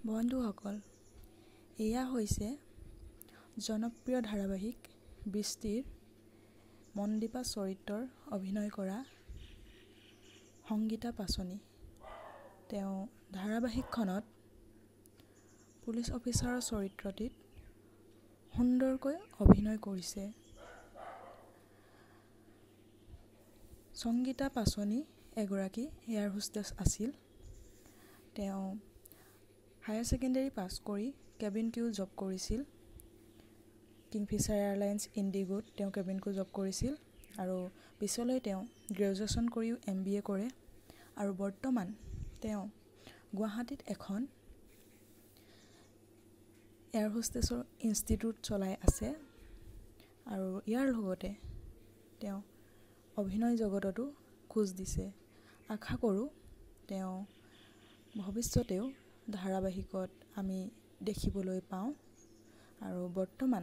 বন্ধুসকল, এয়া হৈছে জনপ্ৰিয় ধাৰাবাহিক বৃষ্টিৰ মনদীপা চৰিত্ৰৰ অভিনয় কৰা সংগীতা পাচনি। তেওঁ ধাৰাবাহিকখনত পুলিচ অফিচাৰৰ চৰিত্ৰটিত সুন্দৰকৈ অভিনয় কৰিছে। সংগীতা পাচনি এগৰাকী এয়াৰ হোষ্টেছ আছিল। তেওঁ হায়াৰ ছেকেণ্ডেৰী পাছ কৰি কেবিন ক্ৰু জব কৰিছিল। কিংফিচাৰ এয়াৰলাইন্স ইণ্ডিগোত তেওঁ কেবিন ক্ৰু জব কৰিছিল আৰু পিছলৈ তেওঁ গ্ৰেজুৱেশ্যন কৰিও MBA কৰে আৰু বৰ্তমান তেওঁ গুৱাহাটীত এখন এয়াৰ হোষ্টেছৰ ইনষ্টিটিউট চলাই আছে আৰু ইয়াৰ লগতে তেওঁ অভিনয় জগততো খোজ দিছে। আশা কৰোঁ তেওঁ ভৱিষ্যতেও ধাৰাবাহিকত আমি দেখিবলৈ পাওঁ আৰু বৰ্তমান